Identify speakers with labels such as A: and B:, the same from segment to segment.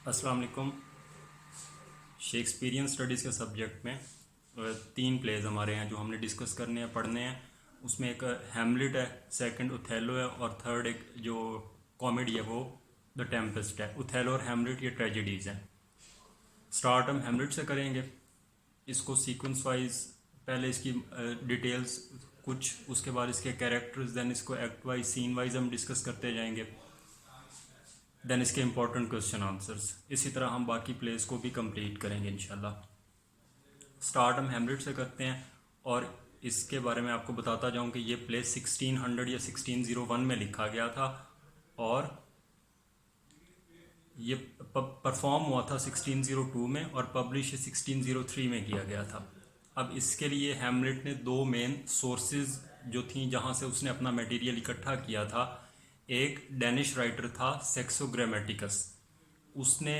A: अस्सलाम वालेकुम। Shakespearean studies के सब्जेक्ट में तीन प्लेज हमारे हैं जो हमने डिस्कस करने हैं, पढ़ने हैं। उसमें एक हैमलेट है, सेकंड उथेलो है और थर्ड एक जो कॉमेडी है वो द टेम्पेस्ट है। उथेलो और हैमलेट ये ट्रेजेडीज़ हैं। स्टार्ट हम हैमलेट से करेंगे। इसको सीक्वेंस वाइज पहले इसकी डिटेल्स कुछ, उसके बाद इसके कैरेक्टर्स, देन इसको एक्ट वाइज सीन वाइज हम डिस्कस करते जाएंगे, देन इसके इंपॉर्टेंट क्वेश्चन आंसर्स। इसी तरह हम बाकी प्लेस को भी कंप्लीट करेंगे इंशाल्लाह। स्टार्ट हम हैमलेट से करते हैं और इसके बारे में आपको बताता जाऊं कि ये प्ले 1600 या 1601 में लिखा गया था और ये परफॉर्म हुआ था 1602 में और पब्लिश 1603 में किया गया था। अब इसके लिए हैमलेट ने दो मेन सोर्सेज जो थी जहां से उसने अपना मटेरियल इकट्ठा किया था। एक डेनिश राइटर था सेक्सोग्रामेटिकस, उसने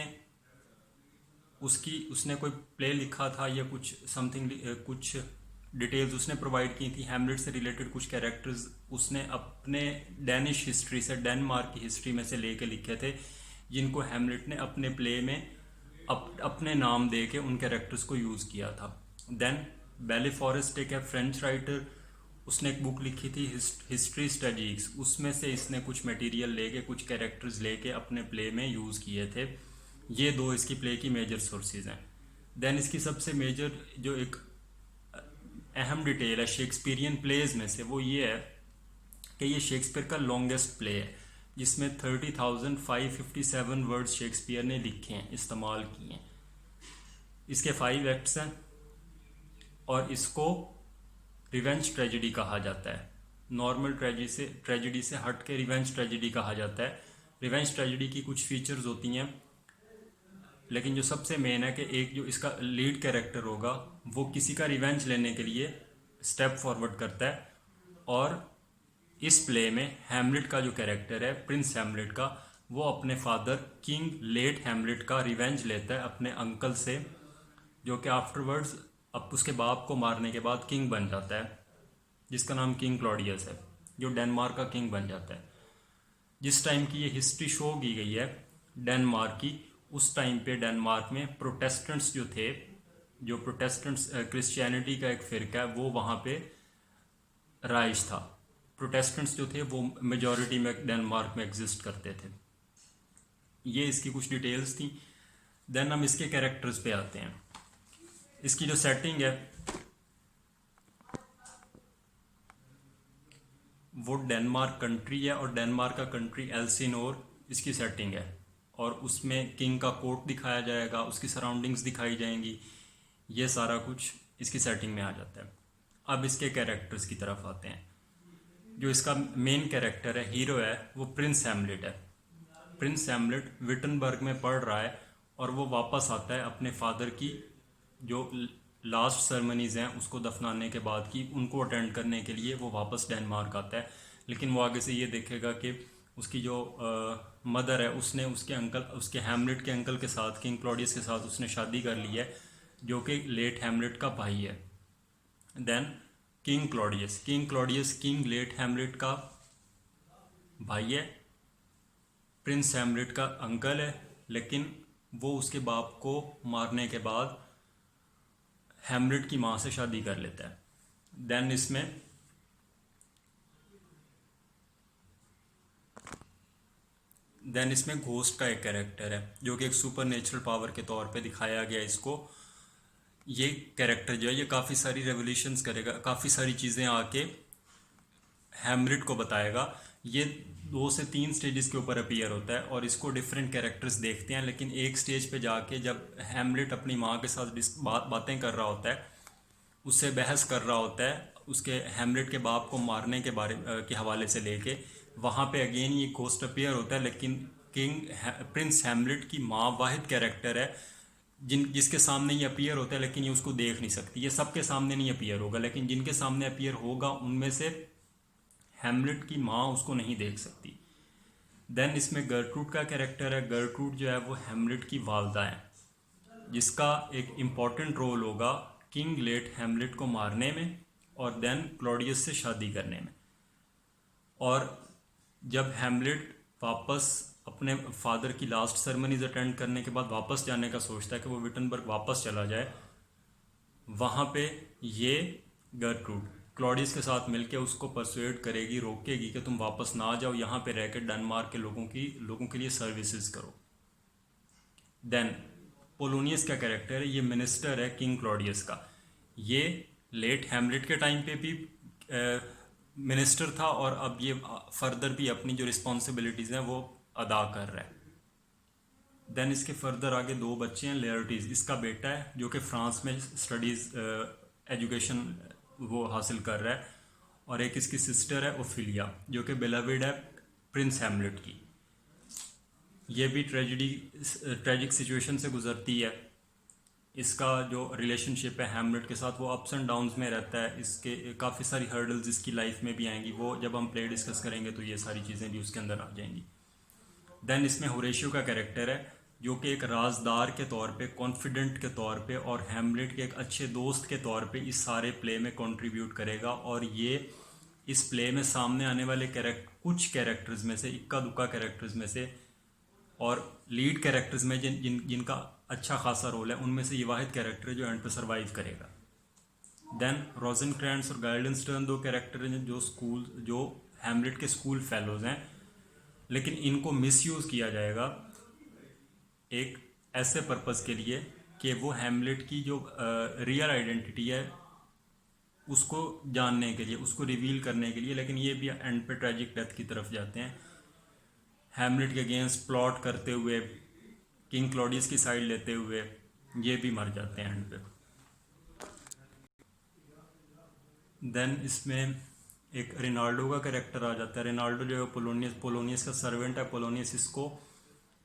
A: उसने कोई प्ले लिखा था या कुछ समथिंग, कुछ डिटेल्स उसने प्रोवाइड की थी हैमलेट से रिलेटेड। कुछ कैरेक्टर्स उसने अपने डेनिश हिस्ट्री से, डेनमार्क की हिस्ट्री में से लेके लिखे थे, जिनको हैमलेट ने अपने प्ले में अपने नाम दे के उन कैरेक्टर्स को यूज़ किया था। देन बेली फॉरेस्ट एक है फ्रेंच राइटर, उसने एक बुक लिखी थी हिस्ट्री स्टडीज, उसमें से इसने कुछ मटेरियल लेके, कुछ कैरेक्टर्स लेके अपने प्ले में यूज़ किए थे। ये दो इसकी प्ले की मेजर सोर्सेज हैं। देन इसकी सबसे मेजर जो एक अहम डिटेल है शेक्सपियरियन प्लेज में से वो ये है कि ये शेक्सपियर का लॉन्गेस्ट प्ले है, जिसमें 30,557 वर्ड्स शेक्सपियर ने लिखे हैं, इस्तेमाल किए हैं। इसके 5 एक्ट्स हैं और इसको रिवेंज ट्रेजेडी कहा जाता है। नॉर्मल ट्रेजेडी से हट के रिवेंज ट्रेजेडी कहा जाता है। रिवेंज ट्रेजेडी की कुछ फीचर्स होती हैं, लेकिन जो सबसे मेन है कि एक जो इसका लीड कैरेक्टर होगा वो किसी का रिवेंज लेने के लिए स्टेप फॉरवर्ड करता है। और इस प्ले में हैमलेट का जो कैरेक्टर है, प्रिंस हैमलेट का, वो अपने फादर किंग लेट हैमलेट का रिवेंज लेता है अपने अंकल से, जो कि आफ्टरवर्ड्स अब उसके बाप को मारने के बाद किंग बन जाता है, जिसका नाम किंग क्लॉडियस है, जो डेनमार्क का किंग बन जाता है। जिस टाइम की ये हिस्ट्री शो की गई है डेनमार्क की, उस टाइम पे डेनमार्क में प्रोटेस्टेंट्स जो थे, जो प्रोटेस्टेंट्स क्रिश्चियनिटी का एक फिरका है, वो वहाँ पे राइज था। प्रोटेस्टेंट्स जो थे वो मेजॉरिटी में डेनमार्क में एग्जिस्ट करते थे। ये इसकी कुछ डिटेल्स थी। देन हम इसके कैरेक्टर्स पे आते हैं। इसकी जो सेटिंग है वो डेनमार्क कंट्री है और डेनमार्क का कंट्री एल्सिनोर इसकी सेटिंग है, और उसमें किंग का कोर्ट दिखाया जाएगा, उसकी सराउंडिंग्स दिखाई जाएंगी। ये सारा कुछ इसकी सेटिंग में आ जाता है। अब इसके कैरेक्टर्स की तरफ आते हैं। जो इसका मेन कैरेक्टर है, हीरो है, वो प्रिंस हैमलेट है। प्रिंस हैमलेट विटनबर्ग में पढ़ रहा है और वो वापस आता है अपने फादर की जो लास्ट सेरेमनीज हैं उसको दफनाने के बाद की, उनको अटेंड करने के लिए वो वापस डेनमार्क आता है। लेकिन वो आगे से ये देखेगा कि उसकी जो मदर है, उसने उसके हैमलेट के अंकल के साथ, किंग क्लॉडियस के साथ उसने शादी कर ली है, जो कि लेट हैमलेट का भाई है। Then king Claudius king late Hamlet का भाई है, प्रिंस हैमलेट का अंकल है, लेकिन वो उसके बाप को मारने के बाद हैमलेट की माँ से शादी कर लेता है। देन इसमें घोस्ट का एक कैरेक्टर है जो कि एक सुपर नेचुरल पावर के तौर पे दिखाया गया इसको। ये कैरेक्टर जो है ये काफ़ी सारी रेवोल्यूशंस करेगा, काफ़ी सारी चीज़ें आके हैमलेट को बताएगा। ये 2 से 3 स्टेजेस के ऊपर अपीयर होता है और इसको डिफरेंट कैरेक्टर्स देखते हैं, लेकिन एक स्टेज पे जाके जब हैमलेट अपनी माँ के साथ बातें कर रहा होता है, उससे बहस कर रहा होता है उसके हैमलेट के बाप को मारने के बारे के हवाले से लेके, वहाँ पे अगेन ये घोस्ट अपीयर होता है। लेकिन प्रिंस हैमलेट की माँ वाहिद कैरेक्टर है जिसके सामने ये अपीयर होता है, लेकिन ये उसको देख नहीं सकती। ये सबके सामने नहीं अपीयर होगा, लेकिन जिनके सामने अपीयर होगा उनमें से हैमलेट की माँ उसको नहीं देख सकती। देन इसमें गर्ट्रूड का कैरेक्टर है। गर्ट्रूड जो है वो हैमलेट की वालदा है, जिसका एक इम्पॉर्टेंट रोल होगा किंग लेट हैमलेट को मारने में और देन क्लॉडियस से शादी करने में। और जब हैमलेट वापस अपने फादर की लास्ट सेरेमनीज अटेंड करने के बाद वापस जाने का सोचता है कि वो विटनबर्ग वापस चला जाए। वहाँ पे ये गर्ट्रूड क्लॉडियस के साथ मिलके उसको परसुएड करेगी, रोकेगी कि तुम वापस ना जाओ, यहाँ पे रह के डेनमार्क के लोगों के लिए सर्विसेज करो। देन पोलोनियस का कैरेक्टर है, ये मिनिस्टर है किंग क्लॉडियस का। ये लेट हैमलेट के टाइम पे भी मिनिस्टर था और अब ये फर्दर भी अपनी जो रिस्पॉन्सिबिलिटीज़ हैं वो अदा कर रहा है। देन इसके फर्दर आगे दो बच्चे हैं। लेयर्टीज इसका बेटा है जो कि फ्रांस में स्टडीज़ एजुकेशन वो हासिल कर रहा है, और एक इसकी सिस्टर है ओफिलिया जो कि बिलविड है प्रिंस हैमलेट की। ये भी ट्रेजिक सिचुएशन से गुजरती है। इसका जो रिलेशनशिप है हैमलेट के साथ वो अप्स एंड डाउन्स में रहता है। इसके काफ़ी सारी हर्डल्स इसकी लाइफ में भी आएंगी, वो जब हम प्ले डिस्कस करेंगे तो ये सारी चीज़ें भी उसके अंदर आ जाएंगी। देन इसमें होरेशियो का कैरेक्टर है जो कि एक राजदार के तौर पे, कॉन्फिडेंट के तौर पे और हैमलेट के एक अच्छे दोस्त के तौर पे इस सारे प्ले में कंट्रीब्यूट करेगा। और ये इस प्ले में सामने आने वाले कुछ कैरेक्टर्स में से, इक्का दुक्का कैरेक्टर्स में से और लीड कैरेक्टर्स में जिनका अच्छा खासा रोल है, उनमें से ये वाहिद कैरेक्टर है जो एंड पे सर्वाइव करेगा। देन रोजेनक्रैंट्स और गाइल्डेनस्टर्न दो कैरेक्टर हैं जो हैमलेट के स्कूल फेलोज हैं, लेकिन इनको मिसयूज़ किया जाएगा एक ऐसे पर्पस के लिए कि वो हैमलेट की जो रियल आइडेंटिटी है उसको जानने के लिए, उसको रिवील करने के लिए, लेकिन ये भी एंड पे ट्रेजिक डेथ की तरफ जाते हैं। हैमलेट के अगेंस्ट प्लॉट करते हुए, किंग क्लॉडियस की साइड लेते हुए ये भी मर जाते हैं एंड पे। देन इसमें एक रिनाल्डो का कैरेक्टर आ जाता है। रिनाल्डो जो है पोलोनियस का सर्वेंट है। पोलोनियस इसको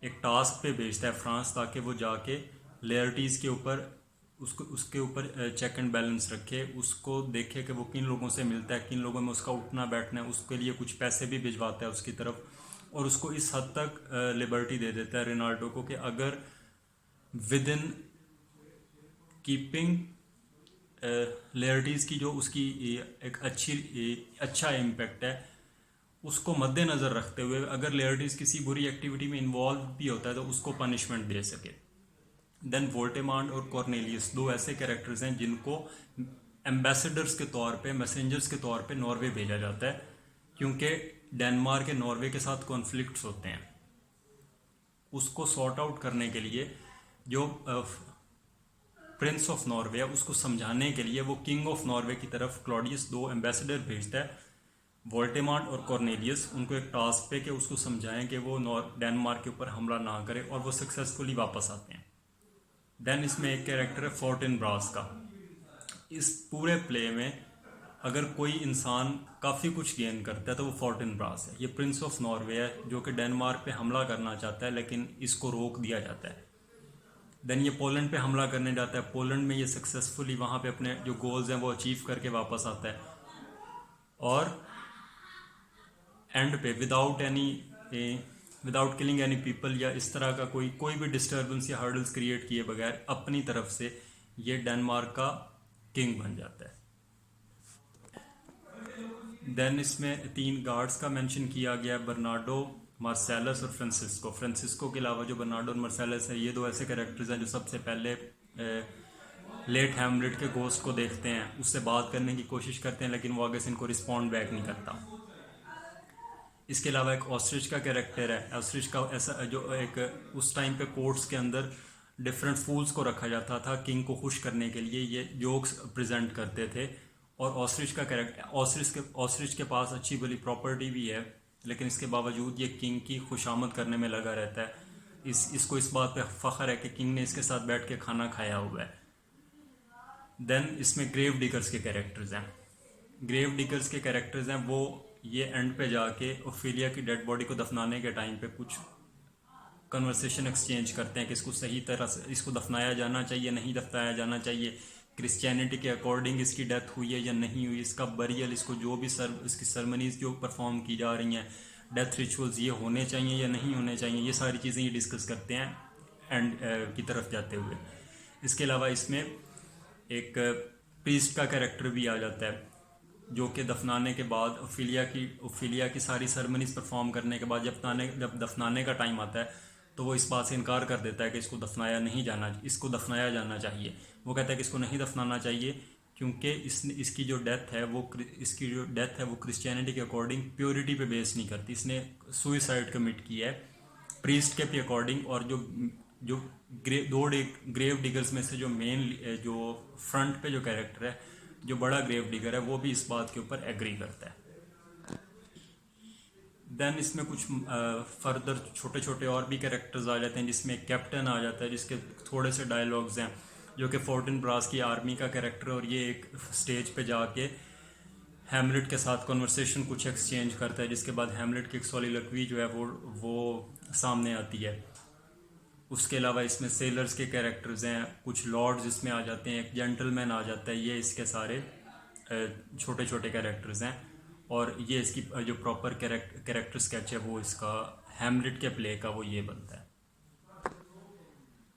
A: एक टास्क पे भेजता है फ्रांस, ताकि वो जाके लेयर्टीज़ के ऊपर उसके ऊपर चेक एंड बैलेंस रखे, उसको देखे कि वो किन लोगों से मिलता है, किन लोगों में उसका उठना बैठना है, उसके लिए कुछ पैसे भी भिजवाता है उसकी तरफ, और उसको इस हद तक लिबर्टी दे देता है रिनाल्डो को कि अगर विद इन कीपिंग लेयर्टीज़ की जो उसकी एक अच्छा इम्पेक्ट है उसको मद्देनज़र रखते हुए, अगर लेयर्टीज़ किसी बुरी एक्टिविटी में इन्वॉल्व भी होता है तो उसको पनिशमेंट दे सके। देन वोल्टेमांड और कॉर्नेलियस दो ऐसे कैरेक्टर्स हैं जिनको एम्बेसडर्स के तौर पे, मैसेंजर्स के तौर पे नॉर्वे भेजा जाता है, क्योंकि डेनमार्क के नॉर्वे के साथ कॉन्फ्लिक्ट्स होते हैं। उसको सॉर्ट आउट करने के लिए जो प्रिंस ऑफ नॉर्वे है उसको समझाने के लिए वो किंग ऑफ नॉर्वे की तरफ क्लॉडियस दो एम्बेसडर भेजता है, वोल्टेमार्ट और कॉर्नेलियस, उनको एक टास्क पे कि उसको समझाएं कि वो डेनमार्क के ऊपर हमला ना करे, और वो सक्सेसफुली वापस आते हैं। देन इसमें एक कैरेक्टर है फोर्टिनब्रास का। इस पूरे प्ले में अगर कोई इंसान काफ़ी कुछ गेन करता है तो वो फोर्टिनब्रास है। ये प्रिंस ऑफ नॉर्वे है जो कि डेनमार्क पे हमला करना चाहता है, लेकिन इसको रोक दिया जाता है। देन ये पोलैंड पे हमला करने जाता है। पोलैंड में ये सक्सेसफुली वहाँ पे अपने जो गोल्स हैं वो अचीव करके वापस आता है, और एंड पे विदाउट किलिंग एनी पीपल या इस तरह का कोई भी डिस्टर्बेंस या हर्डल्स क्रिएट किए बगैर अपनी तरफ से ये डेनमार्क का किंग बन जाता है। देन इसमें 3 गार्ड्स का मेंशन किया गया, बर्नार्डो, मार्सेलस और फ्रांसिस्को। फ्रांसिस्को के अलावा जो बर्नार्डो और मार्सेलस है, ये दो ऐसे कैरेक्टर्स हैं जो सबसे पहले लेट हैमलेट के गोस्ट को देखते हैं, उससे बात करने की कोशिश करते हैं, लेकिन वो आगे से इनको रिस्पॉन्ड बैक नहीं करता। इसके अलावा एक ऑस्ट्रिच का कैरेक्टर है। ऑस्ट्रिच का ऐसा जो एक उस टाइम पे कोर्ट्स के अंदर डिफरेंट फूल्स को रखा जाता था किंग को खुश करने के लिए, ये जोक्स प्रेजेंट करते थे। और ऑस्ट्रिच का कैरेक्टर, ऑस्ट्रिच के पास अच्छी भली प्रॉपर्टी भी है, लेकिन इसके बावजूद ये किंग की खुशामद करने में लगा रहता है। इसको इस बात पे फख्र है कि किंग ने इसके साथ बैठ के खाना खाया हुआ है। देन इसमें ग्रेव डिगर्स के कैरेक्टर्स हैं। ग्रेव डिगर्स के कैरेक्टर्स हैं वो ये एंड पे जाके ओफिलिया की डेड बॉडी को दफनाने के टाइम पे कुछ कन्वर्सेशन एक्सचेंज करते हैं कि इसको सही तरह से इसको दफनाया जाना चाहिए, नहीं दफनाया जाना चाहिए, क्रिश्चियनिटी के अकॉर्डिंग इसकी डेथ हुई है या नहीं हुई, इसका बरियल, इसको जो भी इसकी सरमनीज जो परफॉर्म की जा रही हैं, डेथ रिचुअल्स ये होने चाहिए या नहीं होने चाहिए, ये सारी चीज़ें ये डिस्कस करते हैं एंड की तरफ जाते हुए। इसके अलावा इसमें एक प्रीस्ट का कैरेक्टर भी आ जाता है। जो कि दफनाने के बाद ओफिलिया की सारी सेरेमनीज परफॉर्म करने के बाद जब दफनाने का टाइम आता है तो वो इस बात से इनकार कर देता है कि इसको दफनाया जाना चाहिए। वो कहता है कि इसको नहीं दफनाना चाहिए क्योंकि इसकी जो डेथ है वो क्रिश्चियनिटी के अकॉर्डिंग प्योरिटी पे बेस नहीं करती। इसने सुइसाइड कमिट किया है प्रीस्ट के भी अकॉर्डिंग। और जो ग्रेव डिगर्स में से जो मेन जो फ्रंट पे जो कैरेक्टर है, जो बड़ा ग्रेव डिगर है, वो भी इस बात के ऊपर एग्री करता है। देन इसमें कुछ फर्दर छोटे छोटे और भी कैरेक्टर्स आ जाते हैं, जिसमें एक कैप्टन आ जाता है जिसके थोड़े से डायलॉग्स हैं, जो कि फोर्टिन ब्रास की आर्मी का कैरेक्टर। और ये एक स्टेज पे जाके हैमलेट के साथ कन्वर्सेशन कुछ एक्सचेंज करता है, जिसके बाद हैमलेट की एक सॉलिलॉक्वी जो है वो सामने आती है। उसके अलावा इसमें सेलर्स के कैरेक्टर्स हैं, कुछ लॉर्ड्स इसमें आ जाते हैं, एक जेंटलमैन आ जाता है। ये इसके सारे छोटे छोटे कैरेक्टर्स हैं। और ये इसकी जो प्रॉपर कैरेक्टर स्केच है वो इसका हैमलेट के प्ले का वो ये बनता है।